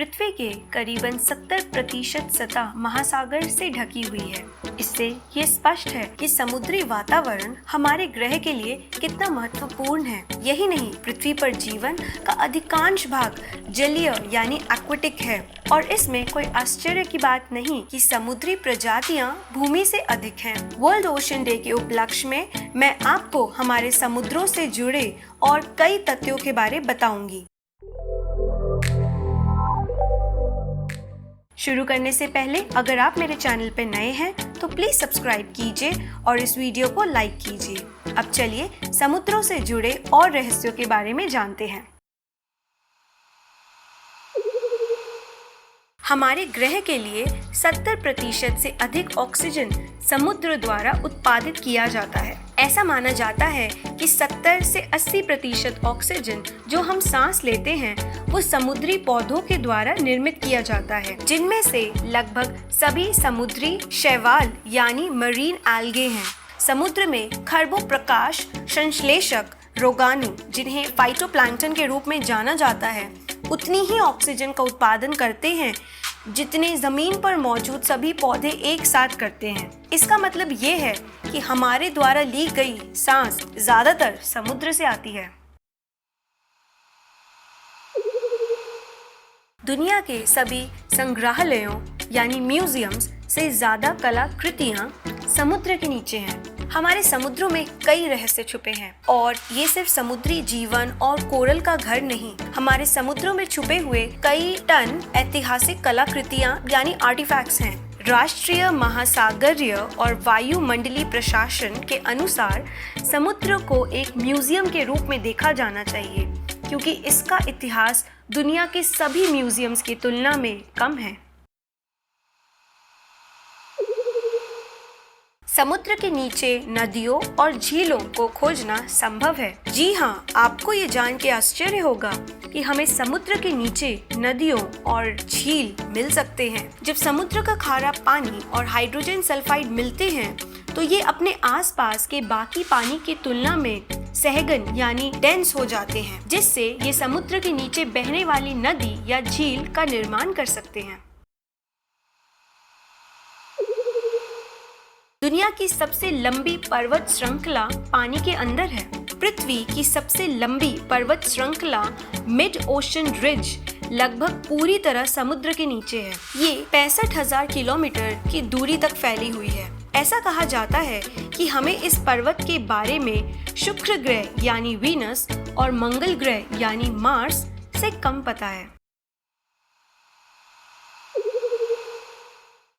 पृथ्वी के करीबन 70% सतह महासागर से ढकी हुई है। इससे ये स्पष्ट है कि समुद्री वातावरण हमारे ग्रह के लिए कितना महत्वपूर्ण है। यही नहीं, पृथ्वी पर जीवन का अधिकांश भाग जलीय यानी एक्वेटिक है और इसमें कोई आश्चर्य की बात नहीं कि समुद्री प्रजातियां भूमि से अधिक हैं। वर्ल्ड ओशन डे के उपलक्ष्य में मैं आपको हमारे समुद्रों से जुड़े और कई तथ्यों के बारे बताऊंगी। शुरू करने से पहले अगर आप मेरे चैनल पर नए हैं तो प्लीज सब्सक्राइब कीजिए और इस वीडियो को लाइक कीजिए। अब चलिए समुद्रों से जुड़े और रहस्यों के बारे में जानते हैं। हमारे ग्रह के लिए 70% से अधिक ऑक्सीजन समुद्र द्वारा उत्पादित किया जाता है। ऐसा माना जाता है कि 70 से 80% ऑक्सीजन जो हम सांस लेते हैं वो समुद्री पौधों के द्वारा निर्मित किया जाता है, जिनमें से लगभग सभी समुद्री शैवाल यानी मरीन एल्गे हैं। समुद्र में खरबों प्रकाश संश्लेषक रोगाणु, जिन्हें फाइटोप्लैंक्टन के रूप में जाना जाता है, उतनी ही ऑक्सीजन का उत्पादन करते हैं जितने जमीन पर मौजूद सभी पौधे एक साथ करते हैं। इसका मतलब ये है कि हमारे द्वारा ली गई सांस ज्यादातर समुद्र से आती है। दुनिया के सभी संग्रहालयों यानी म्यूजियम्स से ज्यादा कलाकृतियां समुद्र के नीचे हैं। हमारे समुद्रों में कई रहस्य छुपे हैं और ये सिर्फ समुद्री जीवन और कोरल का घर नहीं, हमारे समुद्रों में छुपे हुए कई टन ऐतिहासिक कलाकृतियां यानी आर्टिफैक्ट्स हैं। राष्ट्रीय महासागरीय और वायुमंडलीय प्रशासन के अनुसार समुद्र को एक म्यूजियम के रूप में देखा जाना चाहिए, क्योंकि इसका इतिहास दुनिया के सभी म्यूजियम्स की तुलना में कम है। समुद्र के नीचे नदियों और झीलों को खोजना संभव है। जी हाँ, आपको ये जान के आश्चर्य होगा कि हमें समुद्र के नीचे नदियों और झील मिल सकते हैं। जब समुद्र का खारा पानी और हाइड्रोजन सल्फाइड मिलते हैं तो ये अपने आसपास के बाकी पानी की तुलना में सहगन यानी डेंस हो जाते हैं, जिससे ये समुद्र के नीचे बहने वाली नदी या झील का निर्माण कर सकते हैं। दुनिया की सबसे लंबी पर्वत श्रृंखला पानी के अंदर है। पृथ्वी की सबसे लंबी पर्वत श्रृंखला मिड ओशन रिज लगभग पूरी तरह समुद्र के नीचे है। ये 65,000 किलोमीटर की दूरी तक फैली हुई है। ऐसा कहा जाता है कि हमें इस पर्वत के बारे में शुक्र ग्रह यानी वीनस और मंगल ग्रह यानी मार्स से कम पता है।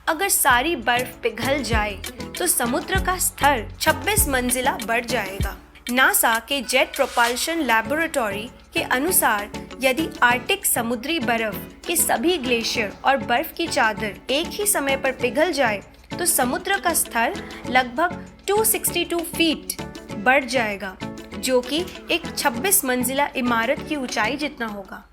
अगर सारी बर्फ पिघल जाए तो समुद्र का स्तर 26 मंजिला बढ़ जाएगा। नासा के जेट प्रोपल्शन लैबोरेटरी के अनुसार यदि आर्कटिक समुद्री बर्फ के सभी ग्लेशियर और बर्फ की चादर एक ही समय पर पिघल जाए तो समुद्र का स्तर लगभग 262 फीट बढ़ जाएगा, जो कि एक 26 मंजिला इमारत की ऊंचाई जितना होगा।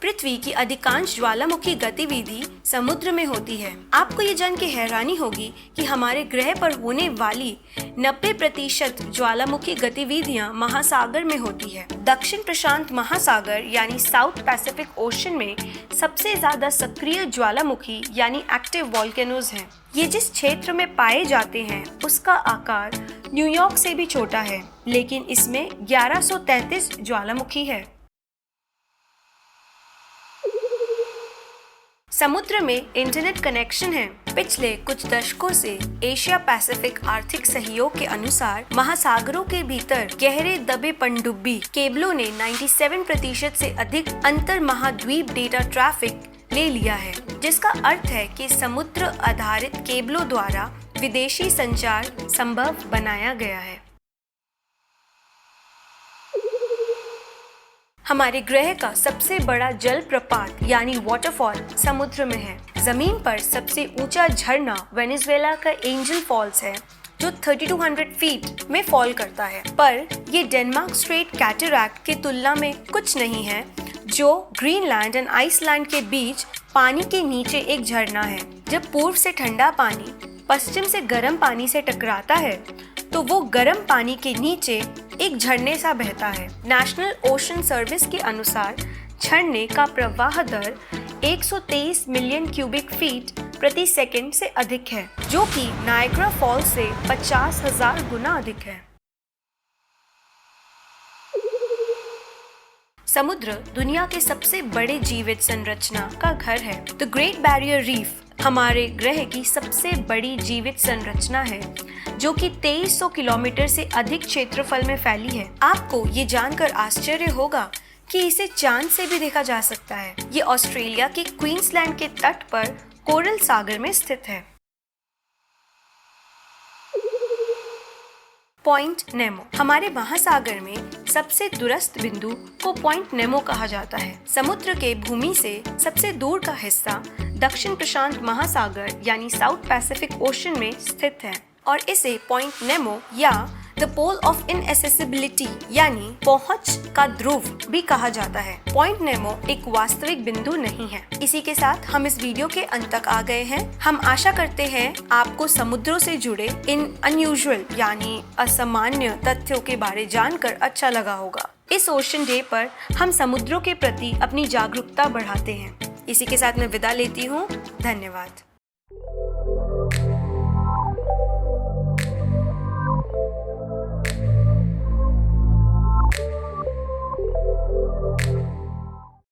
पृथ्वी की अधिकांश ज्वालामुखी गतिविधि समुद्र में होती है। आपको ये जान के हैरानी होगी कि हमारे ग्रह पर होने वाली 90% ज्वालामुखी गतिविधियां महासागर में होती है। दक्षिण प्रशांत महासागर यानी साउथ पैसिफिक ओशन में सबसे ज्यादा सक्रिय ज्वालामुखी यानी एक्टिव वॉल्केनोज हैं। ये जिस क्षेत्र में पाए जाते हैं उसका आकार न्यूयॉर्क से भी छोटा है, लेकिन इसमें 1133 ज्वालामुखी है। समुद्र में इंटरनेट कनेक्शन है। पिछले कुछ दशकों से एशिया पैसिफिक आर्थिक सहयोग के अनुसार महासागरों के भीतर गहरे दबे पनडुब्बी केबलों ने 97% से अधिक अंतर महाद्वीप डेटा ट्रैफिक ले लिया है, जिसका अर्थ है कि समुद्र आधारित केबलों द्वारा विदेशी संचार संभव बनाया गया है। हमारे ग्रह का सबसे बड़ा जलप्रपात यानी वाटरफॉल समुद्र में है। जमीन पर सबसे ऊंचा झरना वेनेजुएला का एंजल फॉल्स है, जो 3200 फीट में फॉल करता है, पर ये डेनमार्क स्ट्रेट कैटरैक्ट की तुलना में कुछ नहीं है, जो ग्रीनलैंड और आइसलैंड के बीच पानी के नीचे एक झरना है। जब पूर्व से ठंडा पानी पश्चिम से गर्म पानी से टकराता है तो वो गर्म पानी के नीचे एक झरने सा बहता है। नेशनल ओशन सर्विस के अनुसार झरने का प्रवाह दर 123 मिलियन क्यूबिक फीट प्रति सेकंड से अधिक है, जो कि नायग्रा फॉल्स से 50,000 गुना अधिक है। समुद्र दुनिया के सबसे बड़े जीवित संरचना का घर है। द ग्रेट बैरियर रीफ हमारे ग्रह की सबसे बड़ी जीवित संरचना है, जो कि 2300 किलोमीटर से अधिक क्षेत्रफल में फैली है। आपको ये जानकर आश्चर्य होगा कि इसे चांद से भी देखा जा सकता है। ये ऑस्ट्रेलिया के क्वींसलैंड के तट पर कोरल सागर में स्थित है। पॉइंट नेमो हमारे महासागर में सबसे दूरस्थ बिंदु को पॉइंट नेमो कहा जाता है। समुद्र के भूमि से सबसे दूर का हिस्सा दक्षिण प्रशांत महासागर यानी साउथ पैसिफिक ओशन में स्थित है और इसे पॉइंट नेमो या द पोल ऑफ इनएसेसिबिलिटी यानी पहुंच का ध्रुव भी कहा जाता है। पॉइंट नेमो एक वास्तविक बिंदु नहीं है। इसी के साथ हम इस वीडियो के अंत तक आ गए हैं। हम आशा करते हैं आपको समुद्रों से जुड़े इन अनयूजुअल यानी असामान्य तथ्यों के बारे जानकर अच्छा लगा होगा। इस ओशन डे पर हम समुद्रों के प्रति अपनी जागरूकता बढ़ाते हैं। इसी के साथ मैं विदा लेती हूँ। धन्यवाद।